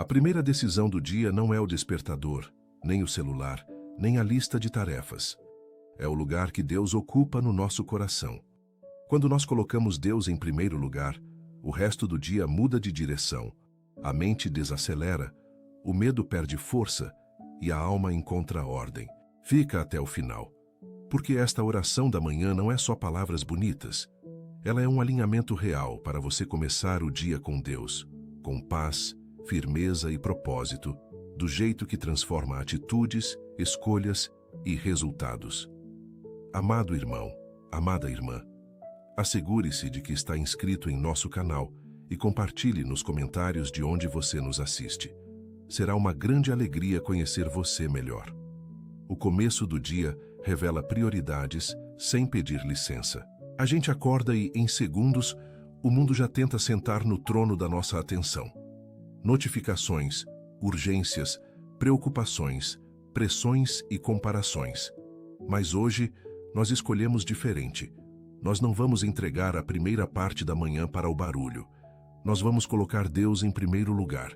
A primeira decisão do dia não é o despertador, nem o celular, nem a lista de tarefas. É o lugar que Deus ocupa no nosso coração. Quando nós colocamos Deus em primeiro lugar, o resto do dia muda de direção, a mente desacelera, o medo perde força e a alma encontra ordem. Fica até o final. Porque esta oração da manhã não é só palavras bonitas. Ela é um alinhamento real para você começar o dia com Deus, com paz, firmeza e propósito, do jeito que transforma atitudes, escolhas e resultados. Amado irmão, amada irmã, assegure-se de que está inscrito em nosso canal e compartilhe nos comentários de onde você nos assiste. Será uma grande alegria conhecer você melhor. O começo do dia revela prioridades sem pedir licença. A gente acorda e, em segundos, o mundo já tenta sentar no trono da nossa atenção. Notificações, urgências, preocupações, pressões e comparações. Mas hoje, nós escolhemos diferente. Nós não vamos entregar a primeira parte da manhã para o barulho. Nós vamos colocar Deus em primeiro lugar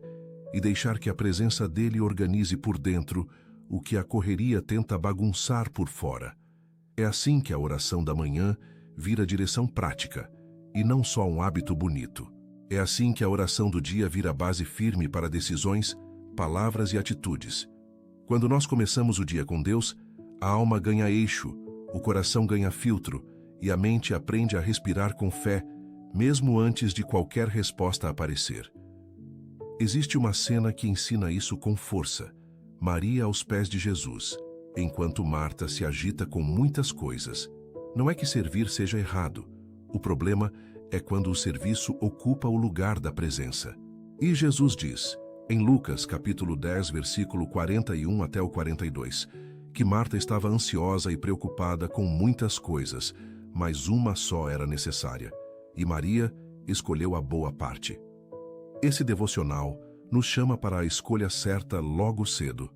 e deixar que a presença dele organize por dentro o que a correria tenta bagunçar por fora. É assim que a oração da manhã vira direção prática e não só um hábito bonito. É assim que a oração do dia vira base firme para decisões, palavras e atitudes. Quando nós começamos o dia com Deus, a alma ganha eixo, o coração ganha filtro e a mente aprende a respirar com fé, mesmo antes de qualquer resposta aparecer. Existe uma cena que ensina isso com força. Maria aos pés de Jesus, enquanto Marta se agita com muitas coisas. Não é que servir seja errado. O problema é quando o serviço ocupa o lugar da presença. E Jesus diz, em Lucas capítulo 10, versículo 41 até o 42, que Marta estava ansiosa e preocupada com muitas coisas, mas uma só era necessária, e Maria escolheu a boa parte. Esse devocional nos chama para a escolha certa logo cedo.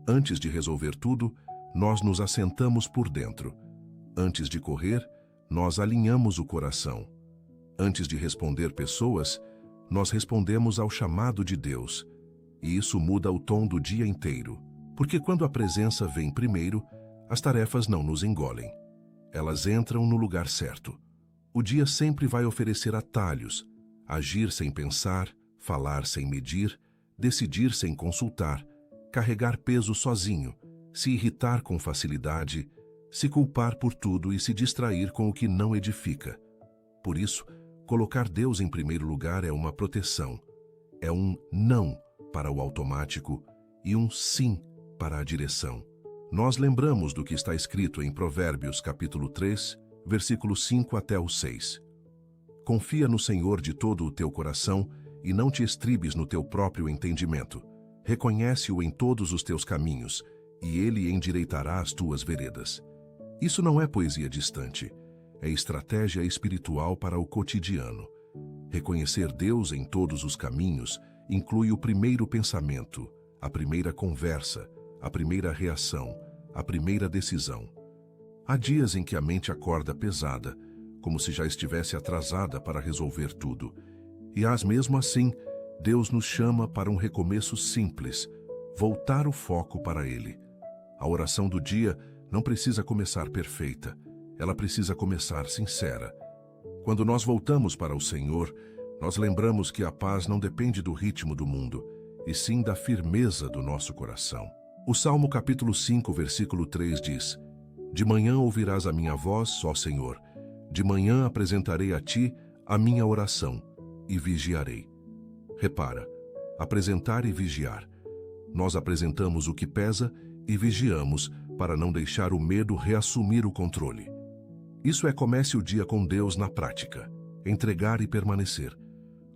Antes de resolver tudo, nós nos assentamos por dentro. Antes de correr, nós alinhamos o coração. Antes de responder pessoas, nós respondemos ao chamado de Deus. E isso muda o tom do dia inteiro. Porque quando a presença vem primeiro, as tarefas não nos engolem. Elas entram no lugar certo. O dia sempre vai oferecer atalhos, agir sem pensar, falar sem medir, decidir sem consultar, carregar peso sozinho, se irritar com facilidade, se culpar por tudo e se distrair com o que não edifica. Por isso, colocar Deus em primeiro lugar é uma proteção. É um não para o automático e um sim para a direção. Nós lembramos do que está escrito em Provérbios capítulo 3, versículos 5 até o 6. Confia no Senhor de todo o teu coração e não te estribes no teu próprio entendimento. Reconhece-o em todos os teus caminhos, e ele endireitará as tuas veredas. Isso não é poesia distante, é estratégia espiritual para o cotidiano. Reconhecer Deus em todos os caminhos inclui o primeiro pensamento, a primeira conversa, a primeira reação, a primeira decisão. Há dias em que a mente acorda pesada, como se já estivesse atrasada para resolver tudo. E mesmo assim, Deus nos chama para um recomeço simples, voltar o foco para Ele. A oração do dia não precisa começar perfeita, ela precisa começar sincera. Quando nós voltamos para o Senhor, nós lembramos que a paz não depende do ritmo do mundo, e sim da firmeza do nosso coração. O Salmo capítulo 5, versículo 3 diz: De manhã ouvirás a minha voz, ó Senhor, de manhã apresentarei a Ti a minha oração, e vigiarei. Repara, apresentar e vigiar. Nós apresentamos o que pesa e vigiamos para não deixar o medo reassumir o controle. Isso é comece o dia com Deus na prática, entregar e permanecer.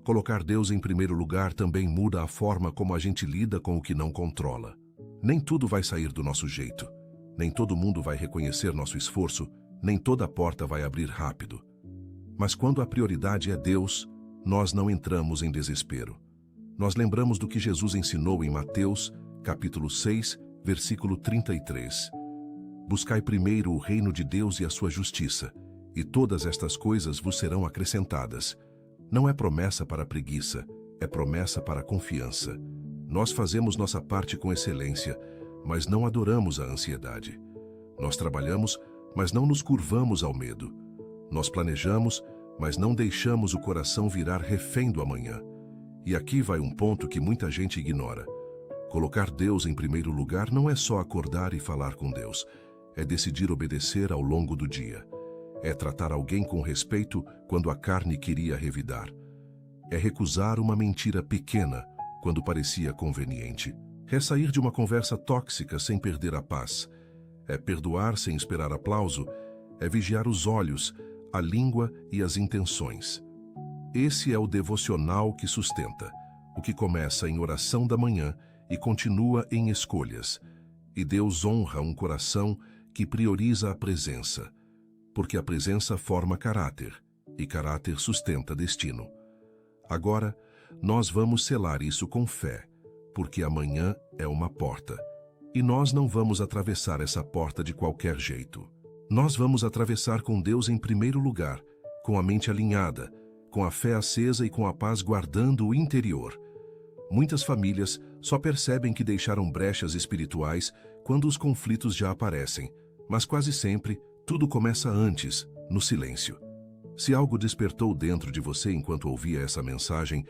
Colocar Deus em primeiro lugar também muda a forma como a gente lida com o que não controla. Nem tudo vai sair do nosso jeito, nem todo mundo vai reconhecer nosso esforço, nem toda porta vai abrir rápido. Mas quando a prioridade é Deus, nós não entramos em desespero. Nós lembramos do que Jesus ensinou em Mateus, capítulo 6, versículo 33. Buscai primeiro o reino de Deus e a sua justiça, e todas estas coisas vos serão acrescentadas. Não é promessa para preguiça, é promessa para confiança. Nós fazemos nossa parte com excelência, mas não adoramos a ansiedade. Nós trabalhamos, mas não nos curvamos ao medo. Nós planejamos, mas não deixamos o coração virar refém do amanhã. E aqui vai um ponto que muita gente ignora. Colocar Deus em primeiro lugar não é só acordar e falar com Deus. É decidir obedecer ao longo do dia. É tratar alguém com respeito quando a carne queria revidar. É recusar uma mentira pequena quando parecia conveniente. É sair de uma conversa tóxica sem perder a paz. É perdoar sem esperar aplauso. É vigiar os olhos, a língua e as intenções. Esse é o devocional que sustenta, o que começa em oração da manhã e continua em escolhas. E Deus honra um coração que prioriza a presença, porque a presença forma caráter, e caráter sustenta destino. Agora, nós vamos selar isso com fé, porque amanhã é uma porta, e nós não vamos atravessar essa porta de qualquer jeito. Nós vamos atravessar com Deus em primeiro lugar, com a mente alinhada, com a fé acesa e com a paz guardando o interior. Muitas famílias só percebem que deixaram brechas espirituais quando os conflitos já aparecem, mas quase sempre tudo começa antes, no silêncio. Se algo despertou dentro de você enquanto ouvia essa mensagem,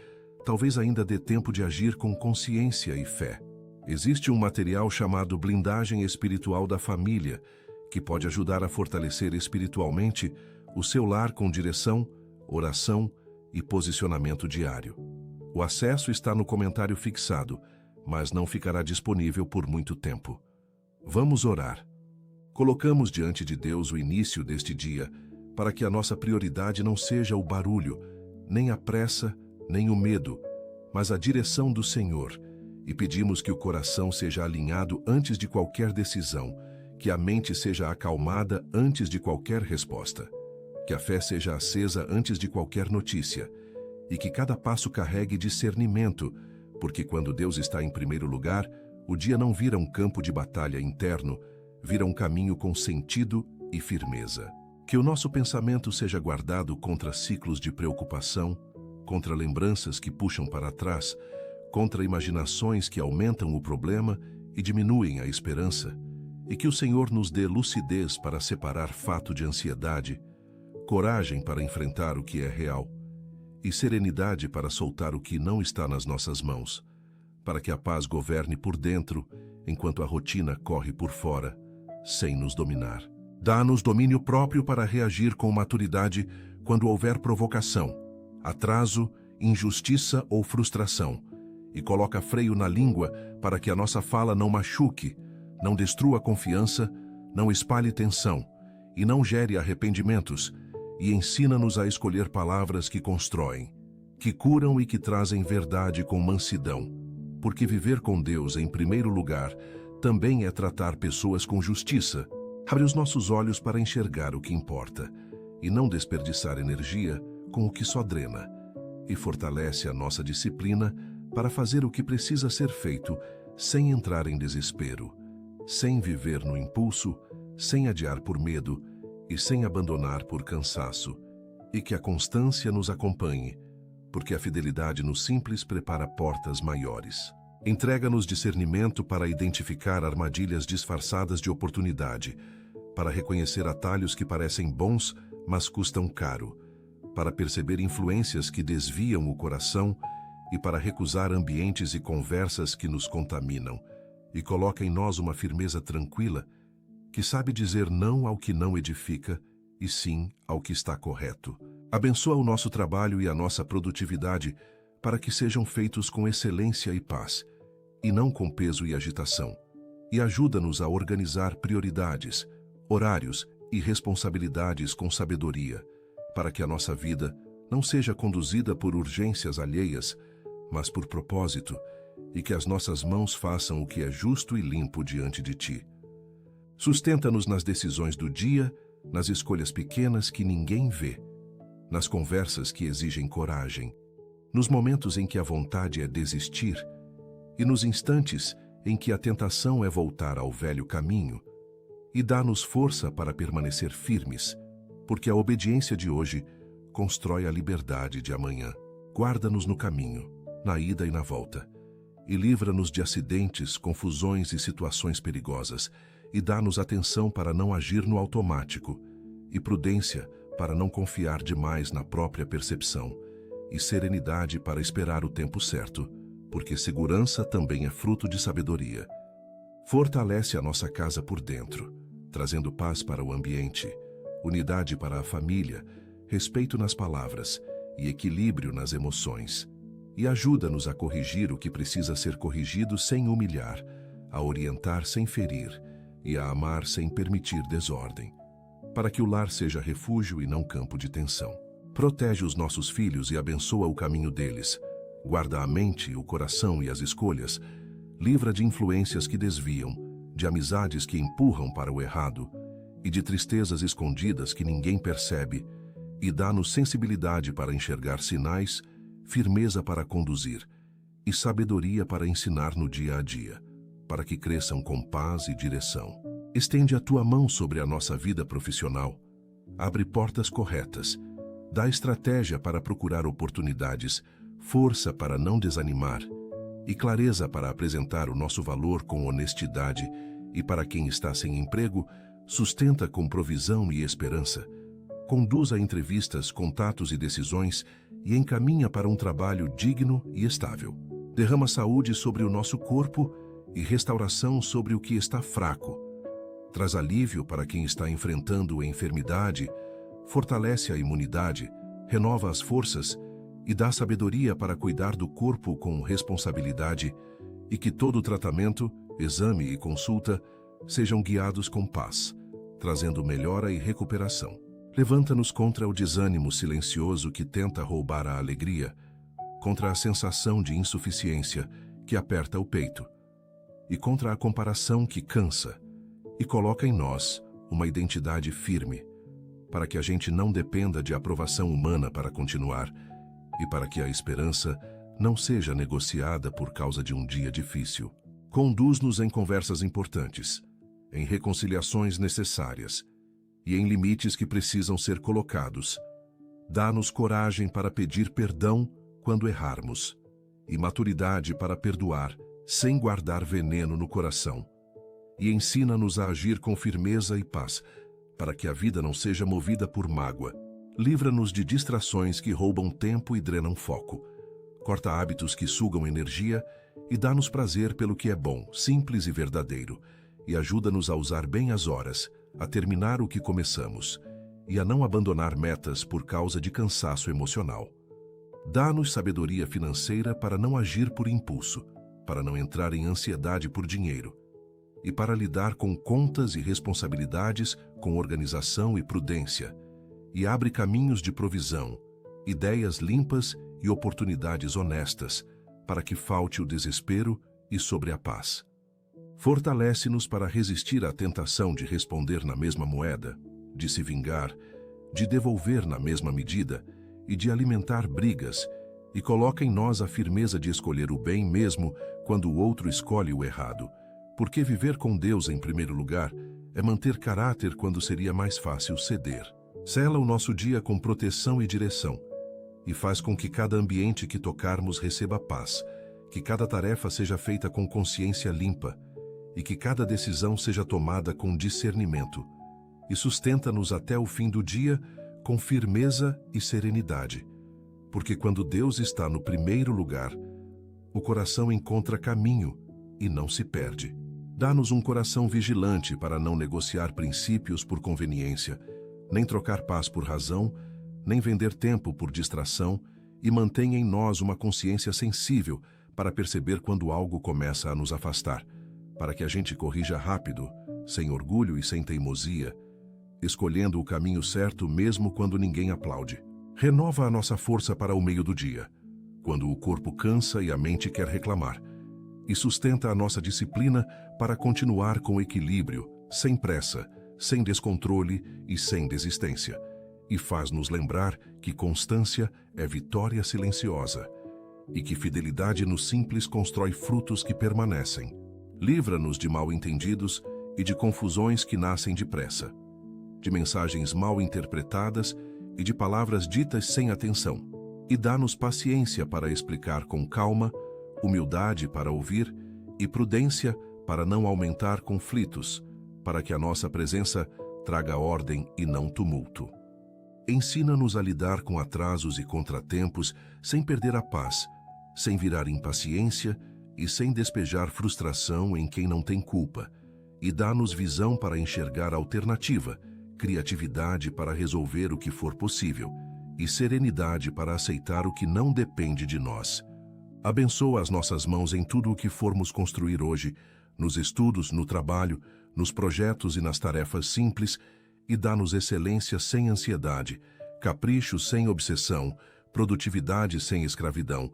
talvez ainda dê tempo de agir com consciência e fé. Existe um material chamado Blindagem Espiritual da Família, que pode ajudar a fortalecer espiritualmente o seu lar com direção, oração e posicionamento diário. O acesso está no comentário fixado, mas não ficará disponível por muito tempo. Vamos orar. Colocamos diante de Deus o início deste dia, para que a nossa prioridade não seja o barulho, nem a pressa, nem o medo, mas a direção do Senhor, e pedimos que o coração seja alinhado antes de qualquer decisão, que a mente seja acalmada antes de qualquer resposta, que a fé seja acesa antes de qualquer notícia, e que cada passo carregue discernimento, porque quando Deus está em primeiro lugar, o dia não vira um campo de batalha interno, vira um caminho com sentido e firmeza. Que o nosso pensamento seja guardado contra ciclos de preocupação, contra lembranças que puxam para trás, contra imaginações que aumentam o problema e diminuem a esperança, e que o Senhor nos dê lucidez para separar fato de ansiedade, coragem para enfrentar o que é real, e serenidade para soltar o que não está nas nossas mãos, para que a paz governe por dentro, enquanto a rotina corre por fora, sem nos dominar. Dá-nos domínio próprio para reagir com maturidade quando houver provocação, atraso, injustiça ou frustração, e coloca freio na língua para que a nossa fala não machuque, não destrua a confiança, não espalhe tensão e não gere arrependimentos, e ensina-nos a escolher palavras que constroem, que curam e que trazem verdade com mansidão, porque viver com Deus em primeiro lugar também é tratar pessoas com justiça. Abre os nossos olhos para enxergar o que importa e não desperdiçar energia com o que só drena, e fortalece a nossa disciplina para fazer o que precisa ser feito sem entrar em desespero, sem viver no impulso, sem adiar por medo e sem abandonar por cansaço, e que a constância nos acompanhe, porque a fidelidade no simples prepara portas maiores. Entrega-nos discernimento para identificar armadilhas disfarçadas de oportunidade, para reconhecer atalhos que parecem bons, mas custam caro, para perceber influências que desviam o coração e para recusar ambientes e conversas que nos contaminam, e coloca em nós uma firmeza tranquila que sabe dizer não ao que não edifica e sim ao que está correto. Abençoa o nosso trabalho e a nossa produtividade para que sejam feitos com excelência e paz, e não com peso e agitação. E ajuda-nos a organizar prioridades, horários e responsabilidades com sabedoria, para que a nossa vida não seja conduzida por urgências alheias, mas por propósito, e que as nossas mãos façam o que é justo e limpo diante de Ti. Sustenta-nos nas decisões do dia, nas escolhas pequenas que ninguém vê, nas conversas que exigem coragem, nos momentos em que a vontade é desistir e nos instantes em que a tentação é voltar ao velho caminho, e dá-nos força para permanecer firmes, porque a obediência de hoje constrói a liberdade de amanhã. Guarda-nos no caminho, na ida e na volta, e livra-nos de acidentes, confusões e situações perigosas, e dá-nos atenção para não agir no automático, e prudência para não confiar demais na própria percepção, e serenidade para esperar o tempo certo, porque segurança também é fruto de sabedoria. Fortalece a nossa casa por dentro, trazendo paz para o ambiente, unidade para a família, respeito nas palavras e equilíbrio nas emoções. E ajuda-nos a corrigir o que precisa ser corrigido sem humilhar, a orientar sem ferir e a amar sem permitir desordem, para que o lar seja refúgio e não campo de tensão. Protege os nossos filhos e abençoa o caminho deles. Guarda a mente, o coração e as escolhas. Livra de influências que desviam, de amizades que empurram para o errado e de tristezas escondidas que ninguém percebe, e dá-nos sensibilidade para enxergar sinais, firmeza para conduzir e sabedoria para ensinar no dia a dia, para que cresçam com paz e direção. Estende a tua mão sobre a nossa vida profissional. Abre portas corretas. Dá estratégia para procurar oportunidades, força para não desanimar e clareza para apresentar o nosso valor com honestidade, e para quem está sem emprego, sustenta com provisão e esperança. Conduz a entrevistas, contatos e decisões e encaminha para um trabalho digno e estável. Derrama saúde sobre o nosso corpo e restauração sobre o que está fraco. Traz alívio para quem está enfrentando a enfermidade, fortalece a imunidade, renova as forças e dá sabedoria para cuidar do corpo com responsabilidade, e que todo tratamento, exame e consulta sejam guiados com paz, trazendo melhora e recuperação. Levanta-nos contra o desânimo silencioso que tenta roubar a alegria, contra a sensação de insuficiência que aperta o peito, e contra a comparação que cansa, e coloca em nós uma identidade firme, para que a gente não dependa de aprovação humana para continuar, e para que a esperança não seja negociada por causa de um dia difícil. Conduz-nos em conversas importantes, em reconciliações necessárias e em limites que precisam ser colocados. Dá-nos coragem para pedir perdão quando errarmos e maturidade para perdoar sem guardar veneno no coração. E ensina-nos a agir com firmeza e paz, para que a vida não seja movida por mágoa. Livra-nos de distrações que roubam tempo e drenam foco. Corta hábitos que sugam energia e dá-nos prazer pelo que é bom, simples e verdadeiro. E ajuda-nos a usar bem as horas, a terminar o que começamos e a não abandonar metas por causa de cansaço emocional. Dá-nos sabedoria financeira para não agir por impulso, para não entrar em ansiedade por dinheiro e para lidar com contas e responsabilidades com organização e prudência. E abre caminhos de provisão, ideias limpas e oportunidades honestas, para que falte o desespero e sobre a paz. Fortalece-nos para resistir à tentação de responder na mesma moeda, de se vingar, de devolver na mesma medida e de alimentar brigas, e coloca em nós a firmeza de escolher o bem mesmo quando o outro escolhe o errado, porque viver com Deus em primeiro lugar é manter caráter quando seria mais fácil ceder. Sela o nosso dia com proteção e direção, e faz com que cada ambiente que tocarmos receba paz, que cada tarefa seja feita com consciência limpa, e que cada decisão seja tomada com discernimento, e sustenta-nos até o fim do dia com firmeza e serenidade, porque quando Deus está no primeiro lugar, o coração encontra caminho e não se perde. Dá-nos um coração vigilante para não negociar princípios por conveniência, nem trocar paz por razão, nem vender tempo por distração, e mantém em nós uma consciência sensível para perceber quando algo começa a nos afastar, para que a gente corrija rápido, sem orgulho e sem teimosia, escolhendo o caminho certo mesmo quando ninguém aplaude. Renova a nossa força para o meio do dia, quando o corpo cansa e a mente quer reclamar, e sustenta a nossa disciplina para continuar com equilíbrio, sem pressa, sem descontrole e sem desistência, e faz-nos lembrar que constância é vitória silenciosa, e que fidelidade no simples constrói frutos que permanecem. Livra-nos de mal-entendidos e de confusões que nascem depressa, de mensagens mal interpretadas e de palavras ditas sem atenção, e dá-nos paciência para explicar com calma humildade para ouvir e prudência para não aumentar conflitos, para que a nossa presença traga ordem e não tumulto. Ensina-nos a lidar com atrasos e contratempos sem perder a paz, sem virar impaciência e sem despejar frustração em quem não tem culpa, e dá-nos visão para enxergar a alternativa, criatividade para resolver o que for possível e serenidade para aceitar o que não depende de nós. Abençoa as nossas mãos em tudo o que formos construir hoje, nos estudos, no trabalho, nos projetos e nas tarefas simples, e dá-nos excelência sem ansiedade, capricho sem obsessão, produtividade sem escravidão,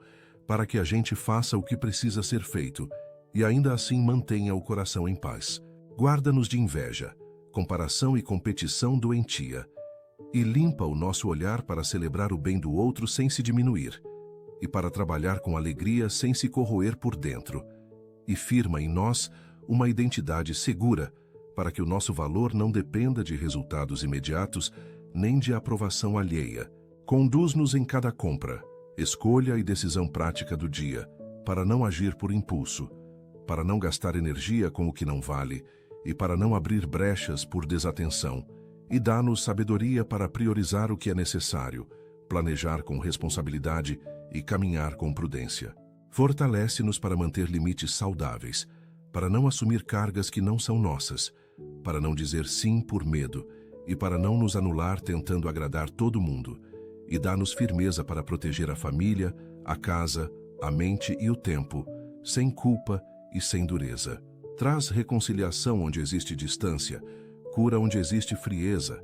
para que a gente faça o que precisa ser feito e ainda assim mantenha o coração em paz. Guarda-nos de inveja, comparação e competição doentia, e limpa o nosso olhar para celebrar o bem do outro sem se diminuir, e para trabalhar com alegria sem se corroer por dentro, e firma em nós uma identidade segura, para que o nosso valor não dependa de resultados imediatos nem de aprovação alheia. Conduz-nos em cada compra, escolha e decisão prática do dia, para não agir por impulso, para não gastar energia com o que não vale e para não abrir brechas por desatenção, e dá-nos sabedoria para priorizar o que é necessário, planejar com responsabilidade e caminhar com prudência. Fortalece-nos para manter limites saudáveis, para não assumir cargas que não são nossas, para não dizer sim por medo e para não nos anular tentando agradar todo mundo, e dá-nos firmeza para proteger a família, a casa, a mente e o tempo, sem culpa e sem dureza. Traz reconciliação onde existe distância, cura onde existe frieza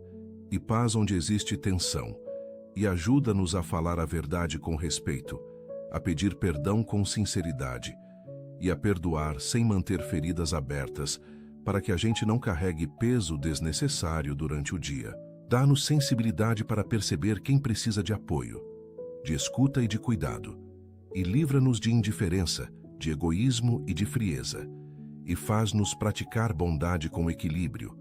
e paz onde existe tensão, e ajuda-nos a falar a verdade com respeito, a pedir perdão com sinceridade e a perdoar sem manter feridas abertas, para que a gente não carregue peso desnecessário durante o dia. Dá-nos sensibilidade para perceber quem precisa de apoio, de escuta e de cuidado, e livra-nos de indiferença, de egoísmo e de frieza, e faz-nos praticar bondade com equilíbrio,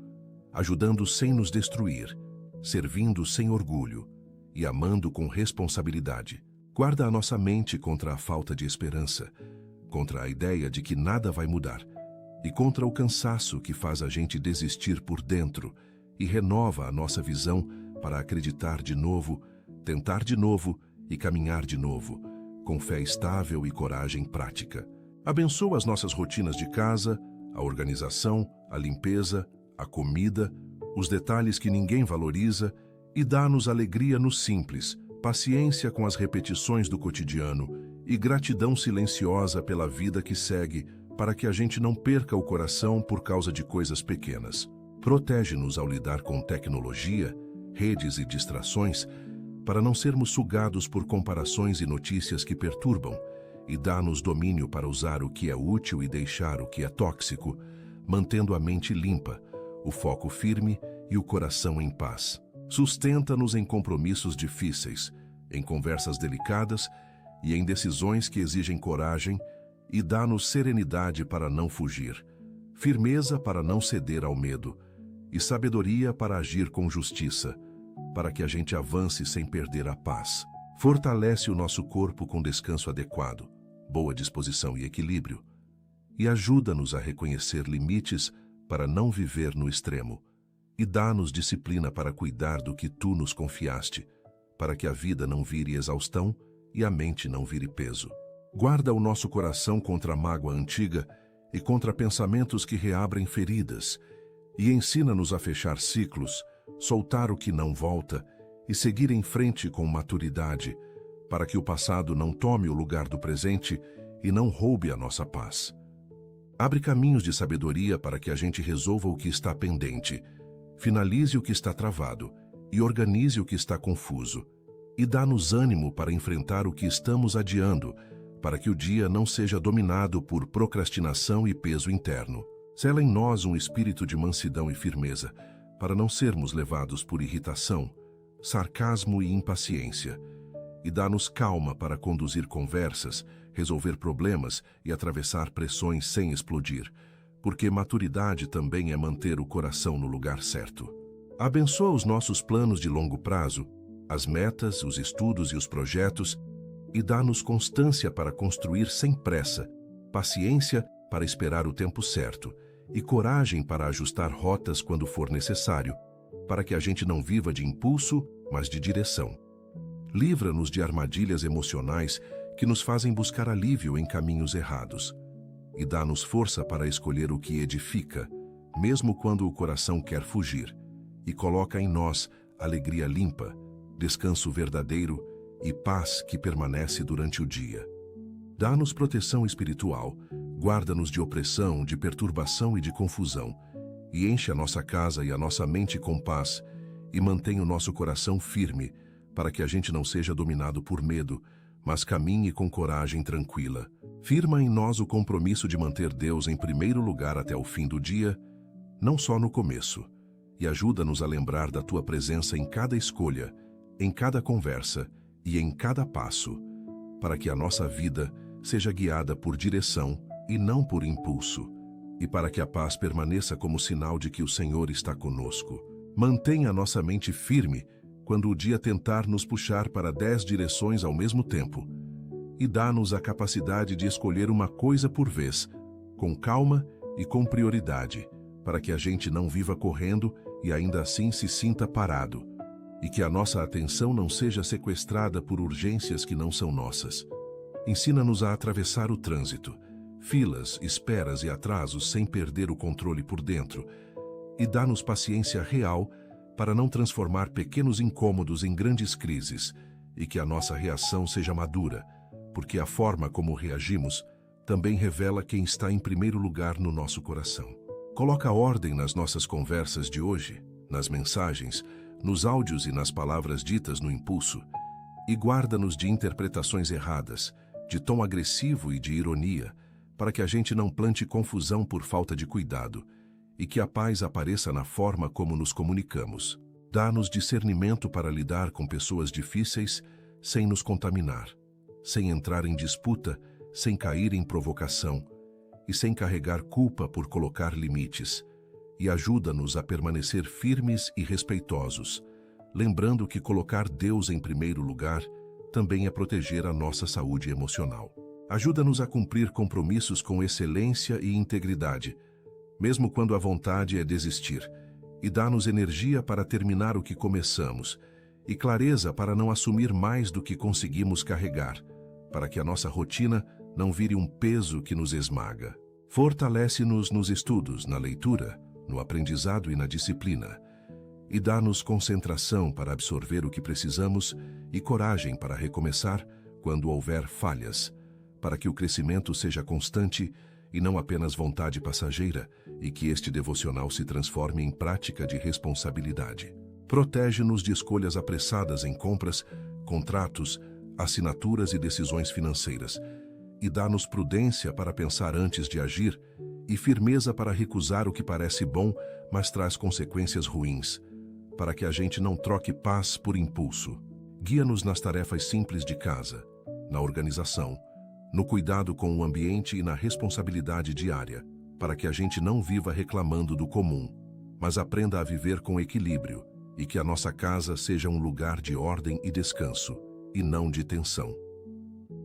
ajudando sem nos destruir, servindo sem orgulho e amando com responsabilidade. Guarda a nossa mente contra a falta de esperança, contra a ideia de que nada vai mudar, e contra o cansaço que faz a gente desistir por dentro, e renova a nossa visão para acreditar de novo, tentar de novo e caminhar de novo, com fé estável e coragem prática. Abençoa as nossas rotinas de casa, a organização, a limpeza, a comida, os detalhes que ninguém valoriza, e dá-nos alegria no simples, paciência com as repetições do cotidiano e gratidão silenciosa pela vida que segue, para que a gente não perca o coração por causa de coisas pequenas. Protege-nos ao lidar com tecnologia, redes e distrações, para não sermos sugados por comparações e notícias que perturbam, e dá-nos domínio para usar o que é útil e deixar o que é tóxico, mantendo a mente limpa, o foco firme e o coração em paz. Sustenta-nos em compromissos difíceis, em conversas delicadas e em decisões que exigem coragem, e dá-nos serenidade para não fugir, firmeza para não ceder ao medo e sabedoria para agir com justiça, para que a gente avance sem perder a paz. Fortalece o nosso corpo com descanso adequado, boa disposição e equilíbrio, e ajuda-nos a reconhecer limites para não viver no extremo, e dá-nos disciplina para cuidar do que tu nos confiaste, para que a vida não vire exaustão e a mente não vire peso. Guarda o nosso coração contra a mágoa antiga e contra pensamentos que reabrem feridas, e ensina-nos a fechar ciclos, soltar o que não volta e seguir em frente com maturidade, para que o passado não tome o lugar do presente e não roube a nossa paz. Abre caminhos de sabedoria para que a gente resolva o que está pendente, finalize o que está travado e organize o que está confuso, e dá-nos ânimo para enfrentar o que estamos adiando, para que o dia não seja dominado por procrastinação e peso interno. Sela em nós um espírito de mansidão e firmeza, para não sermos levados por irritação, sarcasmo e impaciência, e dá-nos calma para conduzir conversas, resolver problemas e atravessar pressões sem explodir, porque maturidade também é manter o coração no lugar certo. Abençoa os nossos planos de longo prazo, as metas, os estudos e os projetos, e dá-nos constância para construir sem pressa, paciência para esperar o tempo certo e coragem para ajustar rotas quando for necessário, para que a gente não viva de impulso, mas de direção. Livra-nos de armadilhas emocionais que nos fazem buscar alívio em caminhos errados e dá-nos força para escolher o que edifica, mesmo quando o coração quer fugir, e coloca em nós alegria limpa, descanso verdadeiro e paz que permanece durante o dia. Dá-nos proteção espiritual, guarda-nos de opressão, de perturbação e de confusão, e enche a nossa casa e a nossa mente com paz, e mantém o nosso coração firme, para que a gente não seja dominado por medo, mas caminhe com coragem tranquila. Firma em nós o compromisso de manter Deus em primeiro lugar até o fim do dia, não só no começo, e ajuda-nos a lembrar da Tua presença em cada escolha, em cada conversa e em cada passo, para que a nossa vida seja guiada por direção e não por impulso, e para que a paz permaneça como sinal de que o Senhor está conosco. Mantenha a nossa mente firme quando o dia tentar nos puxar para 10 direções ao mesmo tempo, e dá-nos a capacidade de escolher uma coisa por vez, com calma e com prioridade, para que a gente não viva correndo e ainda assim se sinta parado, e que a nossa atenção não seja sequestrada por urgências que não são nossas. Ensina-nos a atravessar o trânsito, filas, esperas e atrasos sem perder o controle por dentro, e dá-nos paciência real para não transformar pequenos incômodos em grandes crises, e que a nossa reação seja madura, porque a forma como reagimos também revela quem está em primeiro lugar no nosso coração. Coloca ordem nas nossas conversas de hoje, nas mensagens, nos áudios e nas palavras ditas no impulso, e guarda-nos de interpretações erradas, de tom agressivo e de ironia, para que a gente não plante confusão por falta de cuidado, e que a paz apareça na forma como nos comunicamos. Dá-nos discernimento para lidar com pessoas difíceis sem nos contaminar, sem entrar em disputa, sem cair em provocação e sem carregar culpa por colocar limites, e ajuda-nos a permanecer firmes e respeitosos, lembrando que colocar Deus em primeiro lugar também é proteger a nossa saúde emocional. Ajuda-nos a cumprir compromissos com excelência e integridade, mesmo quando a vontade é desistir, e dá-nos energia para terminar o que começamos, e clareza para não assumir mais do que conseguimos carregar, para que a nossa rotina não vire um peso que nos esmaga. Fortalece-nos nos estudos, na leitura, no aprendizado e na disciplina, e dá-nos concentração para absorver o que precisamos e coragem para recomeçar quando houver falhas, para que o crescimento seja constante e não apenas vontade passageira, e que este devocional se transforme em prática de responsabilidade. Protege-nos de escolhas apressadas em compras, contratos, assinaturas e decisões financeiras, e dá-nos prudência para pensar antes de agir e firmeza para recusar o que parece bom, mas traz consequências ruins, para que a gente não troque paz por impulso. Guia-nos nas tarefas simples de casa, na organização, no cuidado com o ambiente e na responsabilidade diária, para que a gente não viva reclamando do comum, mas aprenda a viver com equilíbrio e que a nossa casa seja um lugar de ordem e descanso, e não de tensão.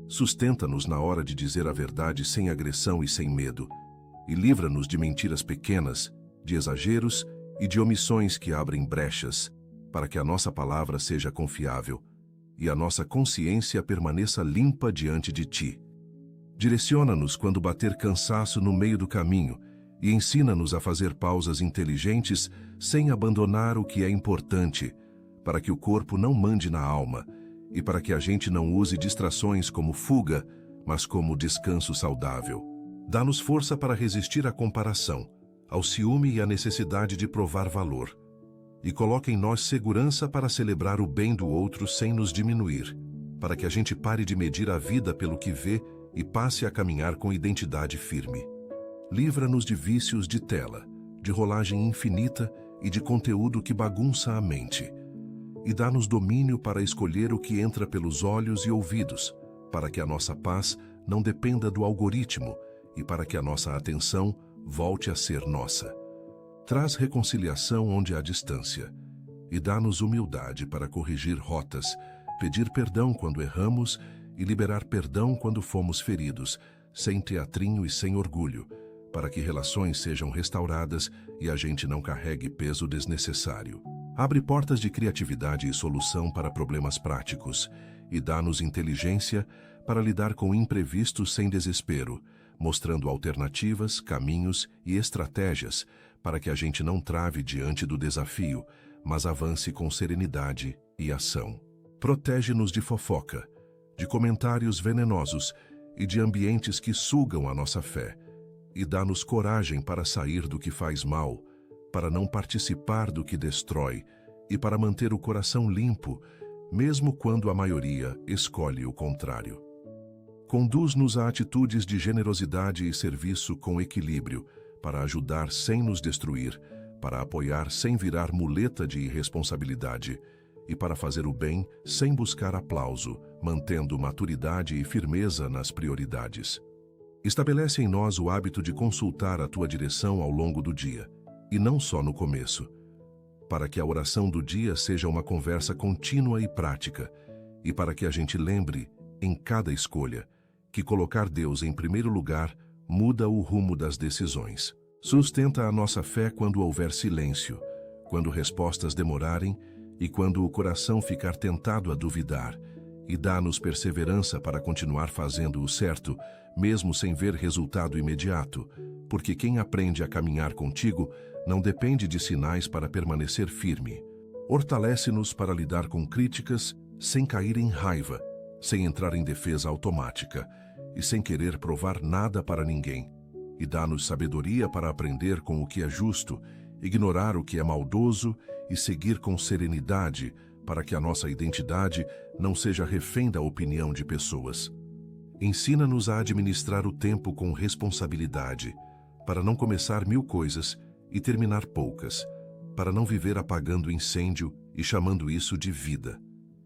Sustenta-nos na hora de dizer a verdade sem agressão e sem medo, e livra-nos de mentiras pequenas, de exageros e de omissões que abrem brechas, para que a nossa palavra seja confiável e a nossa consciência permaneça limpa diante de Ti. Direciona-nos quando bater cansaço no meio do caminho e ensina-nos a fazer pausas inteligentes sem abandonar o que é importante, para que o corpo não mande na alma e para que a gente não use distrações como fuga, mas como descanso saudável. Dá-nos força para resistir à comparação, ao ciúme e à necessidade de provar valor. E coloca em nós segurança para celebrar o bem do outro sem nos diminuir, para que a gente pare de medir a vida pelo que vê e passe a caminhar com identidade firme. Livra-nos de vícios de tela, de rolagem infinita e de conteúdo que bagunça a mente. E dá-nos domínio para escolher o que entra pelos olhos e ouvidos, para que a nossa paz não dependa do algoritmo e para que a nossa atenção volte a ser nossa. Traz reconciliação onde há distância e dá-nos humildade para corrigir rotas, pedir perdão quando erramos e liberar perdão quando fomos feridos, sem teatrinho e sem orgulho, para que relações sejam restauradas e a gente não carregue peso desnecessário. Abre portas de criatividade e solução para problemas práticos e dá-nos inteligência para lidar com imprevistos sem desespero, mostrando alternativas, caminhos e estratégias para que a gente não trave diante do desafio, mas avance com serenidade e ação. Protege-nos de fofoca, de comentários venenosos e de ambientes que sugam a nossa fé, e dá-nos coragem para sair do que faz mal, para não participar do que destrói e para manter o coração limpo, mesmo quando a maioria escolhe o contrário. Conduz-nos a atitudes de generosidade e serviço com equilíbrio, para ajudar sem nos destruir, para apoiar sem virar muleta de irresponsabilidade e para fazer o bem sem buscar aplauso, mantendo maturidade e firmeza nas prioridades. Estabelece em nós o hábito de consultar a tua direção ao longo do dia, e não só no começo, para que a oração do dia seja uma conversa contínua e prática, e para que a gente lembre, em cada escolha, que colocar Deus em primeiro lugar muda o rumo das decisões. Sustenta a nossa fé quando houver silêncio, quando respostas demorarem e quando o coração ficar tentado a duvidar, e dá-nos perseverança para continuar fazendo o certo, mesmo sem ver resultado imediato, porque quem aprende a caminhar contigo não depende de sinais para permanecer firme. Fortalece-nos para lidar com críticas sem cair em raiva, sem entrar em defesa automática e sem querer provar nada para ninguém. E dá-nos sabedoria para aprender com o que é justo, ignorar o que é maldoso e seguir com serenidade para que a nossa identidade não seja refém da opinião de pessoas. Ensina-nos a administrar o tempo com responsabilidade, para não começar 1000 coisas e terminar poucas, para não viver apagando incêndio e chamando isso de vida.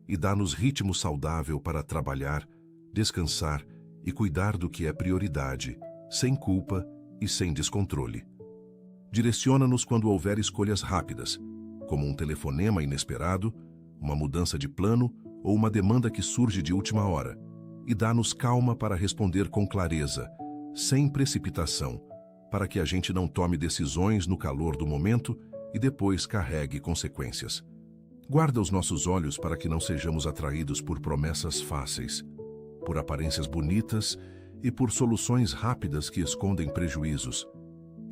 E dá-nos ritmo saudável para trabalhar, descansar e cuidar do que é prioridade, sem culpa e sem descontrole. Direciona-nos quando houver escolhas rápidas, como um telefonema inesperado, uma mudança de plano ou uma demanda que surge de última hora, e dá-nos calma para responder com clareza, sem precipitação, para que a gente não tome decisões no calor do momento e depois carregue consequências. Guarda os nossos olhos para que não sejamos atraídos por promessas fáceis, por aparências bonitas e por soluções rápidas que escondem prejuízos,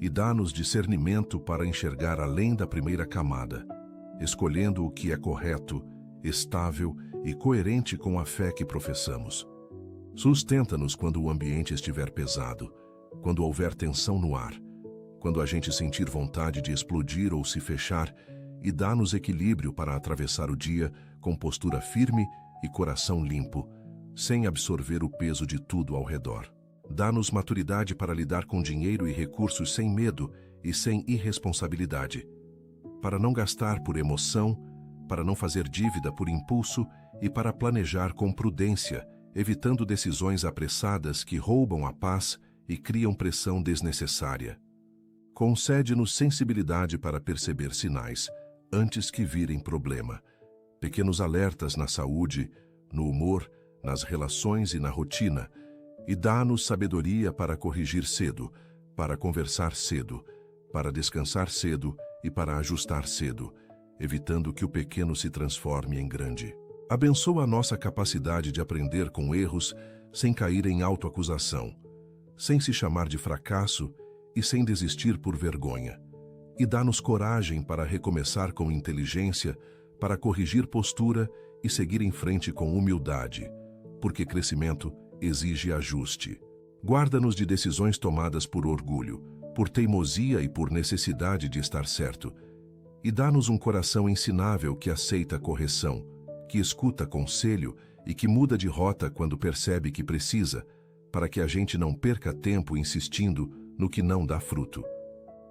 e dá-nos discernimento para enxergar além da primeira camada, escolhendo o que é correto, estável e coerente com a fé que professamos. Sustenta-nos quando o ambiente estiver pesado, quando houver tensão no ar, quando a gente sentir vontade de explodir ou se fechar, e dá-nos equilíbrio para atravessar o dia com postura firme e coração limpo, sem absorver o peso de tudo ao redor. Dá-nos maturidade para lidar com dinheiro e recursos sem medo e sem irresponsabilidade, para não gastar por emoção, para não fazer dívida por impulso e para planejar com prudência, evitando decisões apressadas que roubam a paz e criam pressão desnecessária. Concede-nos sensibilidade para perceber sinais, antes que virem problema, pequenos alertas na saúde, no humor, nas relações e na rotina, e dá-nos sabedoria para corrigir cedo, para conversar cedo, para descansar cedo e para ajustar cedo, evitando que o pequeno se transforme em grande. Abençoa a nossa capacidade de aprender com erros sem cair em autoacusação, sem se chamar de fracasso e sem desistir por vergonha. E dá-nos coragem para recomeçar com inteligência, para corrigir postura e seguir em frente com humildade, porque crescimento exige ajuste. Guarda-nos de decisões tomadas por orgulho, por teimosia e por necessidade de estar certo. E dá-nos um coração ensinável que aceita correção, que escuta conselho e que muda de rota quando percebe que precisa, para que a gente não perca tempo insistindo no que não dá fruto.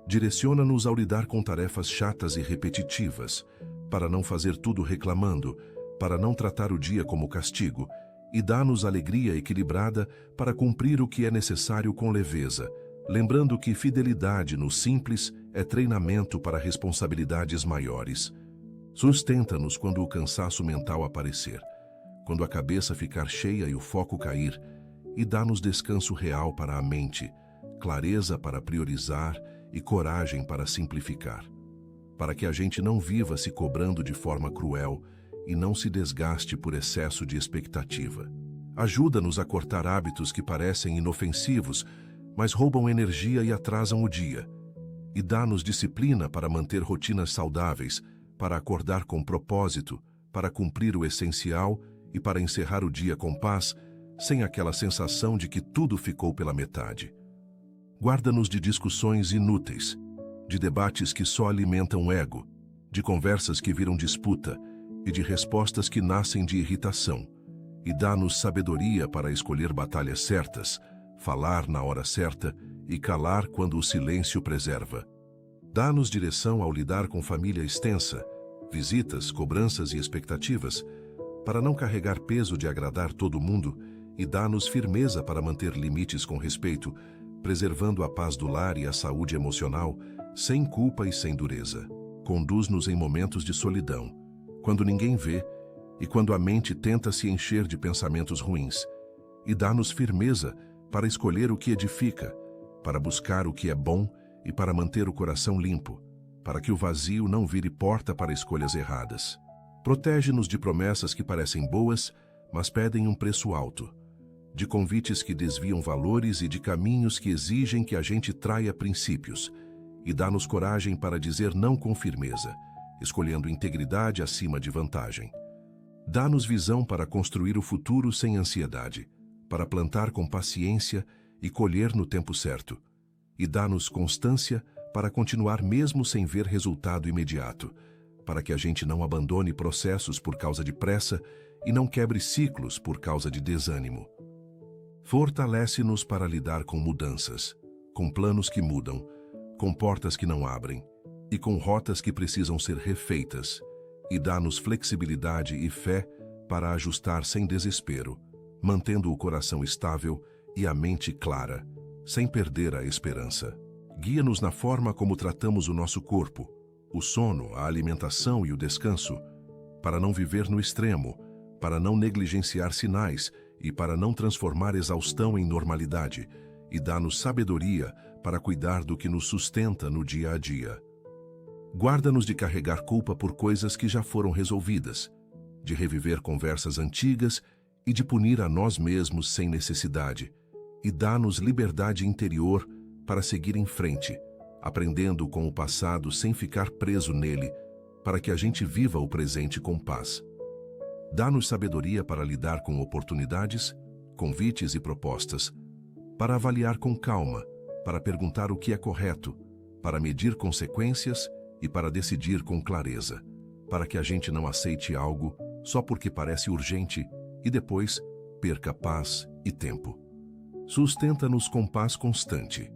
Direciona-nos ao lidar com tarefas chatas e repetitivas, para não fazer tudo reclamando, para não tratar o dia como castigo, e dá-nos alegria equilibrada para cumprir o que é necessário com leveza, lembrando que fidelidade no simples é treinamento para responsabilidades maiores. Sustenta-nos quando o cansaço mental aparecer, quando a cabeça ficar cheia e o foco cair, e dá-nos descanso real para a mente, clareza para priorizar e coragem para simplificar, para que a gente não viva se cobrando de forma cruel e não se desgaste por excesso de expectativa. Ajuda-nos a cortar hábitos que parecem inofensivos, mas roubam energia e atrasam o dia. E dá-nos disciplina para manter rotinas saudáveis, para acordar com propósito, para cumprir o essencial e para encerrar o dia com paz, sem aquela sensação de que tudo ficou pela metade. Guarda-nos de discussões inúteis, de debates que só alimentam o ego, de conversas que viram disputa e de respostas que nascem de irritação. E dá-nos sabedoria para escolher batalhas certas, falar na hora certa e calar quando o silêncio preserva. Dá-nos direção ao lidar com família extensa, visitas, cobranças e expectativas, para não carregar peso de agradar todo mundo, e dá-nos firmeza para manter limites com respeito, preservando a paz do lar e a saúde emocional, sem culpa e sem dureza. Conduz-nos em momentos de solidão, quando ninguém vê e quando a mente tenta se encher de pensamentos ruins, e dá-nos firmeza para escolher o que edifica, para buscar o que é bom e para manter o coração limpo, para que o vazio não vire porta para escolhas erradas. Protege-nos de promessas que parecem boas, mas pedem um preço alto, de convites que desviam valores e de caminhos que exigem que a gente traia princípios, e dá-nos coragem para dizer não com firmeza, escolhendo integridade acima de vantagem. Dá-nos visão para construir o futuro sem ansiedade, para plantar com paciência e colher no tempo certo. E dá-nos constância para continuar mesmo sem ver resultado imediato, para que a gente não abandone processos por causa de pressa e não quebre ciclos por causa de desânimo. Fortalece-nos para lidar com mudanças, com planos que mudam, com portas que não abrem e com rotas que precisam ser refeitas, e dá-nos flexibilidade e fé para ajustar sem desespero, mantendo o coração estável e a mente clara, sem perder a esperança. Guia-nos na forma como tratamos o nosso corpo, o sono, a alimentação e o descanso, para não viver no extremo, para não negligenciar sinais e para não transformar exaustão em normalidade, e dá-nos sabedoria para cuidar do que nos sustenta no dia a dia. Guarda-nos de carregar culpa por coisas que já foram resolvidas, de reviver conversas antigas e de punir a nós mesmos sem necessidade, e dá-nos liberdade interior para seguir em frente, aprendendo com o passado sem ficar preso nele, para que a gente viva o presente com paz. Dá-nos sabedoria para lidar com oportunidades, convites e propostas, para avaliar com calma, para perguntar o que é correto, para medir consequências e para decidir com clareza, para que a gente não aceite algo só porque parece urgente e depois perca paz e tempo. Sustenta-nos com paz constante,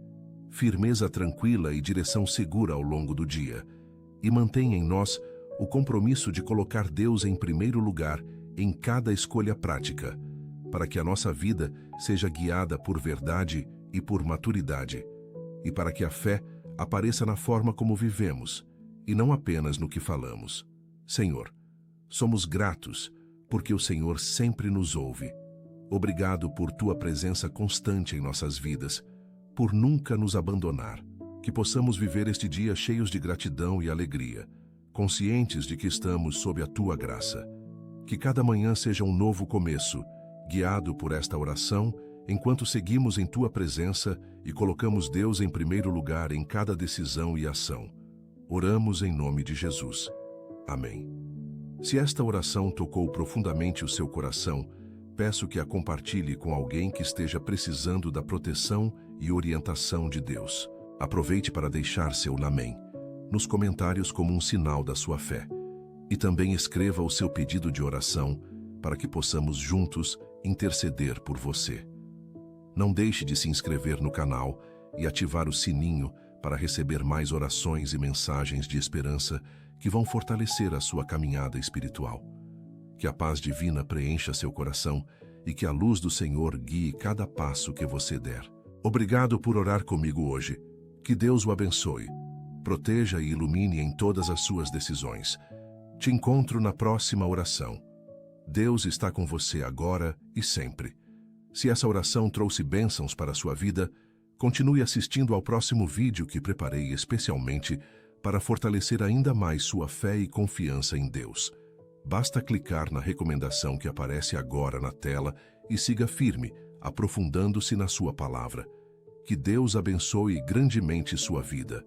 firmeza tranquila e direção segura ao longo do dia, e mantém em nós o compromisso de colocar Deus em primeiro lugar em cada escolha prática, para que a nossa vida seja guiada por verdade e por maturidade, e para que a fé apareça na forma como vivemos, e não apenas no que falamos. Senhor, somos gratos, porque o Senhor sempre nos ouve. Obrigado por Tua presença constante em nossas vidas, por nunca nos abandonar. Que possamos viver este dia cheios de gratidão e alegria, conscientes de que estamos sob a Tua graça. Que cada manhã seja um novo começo, guiado por esta oração, enquanto seguimos em Tua presença e colocamos Deus em primeiro lugar em cada decisão e ação. Oramos em nome de Jesus. Amém. Se esta oração tocou profundamente o seu coração, peço que a compartilhe com alguém que esteja precisando da proteção e orientação de Deus. Aproveite para deixar seu amém nos comentários como um sinal da sua fé. E também escreva o seu pedido de oração para que possamos juntos interceder por você. Não deixe de se inscrever no canal e ativar o sininho para receber mais orações e mensagens de esperança que vão fortalecer a sua caminhada espiritual. Que a paz divina preencha seu coração e que a luz do Senhor guie cada passo que você der. Obrigado por orar comigo hoje. Que Deus o abençoe, proteja e ilumine em todas as suas decisões. Te encontro na próxima oração. Deus está com você agora e sempre. Se essa oração trouxe bênçãos para a sua vida, continue assistindo ao próximo vídeo que preparei especialmente para fortalecer ainda mais sua fé e confiança em Deus. Basta clicar na recomendação que aparece agora na tela e siga firme, aprofundando-se na sua palavra. Que Deus abençoe grandemente sua vida.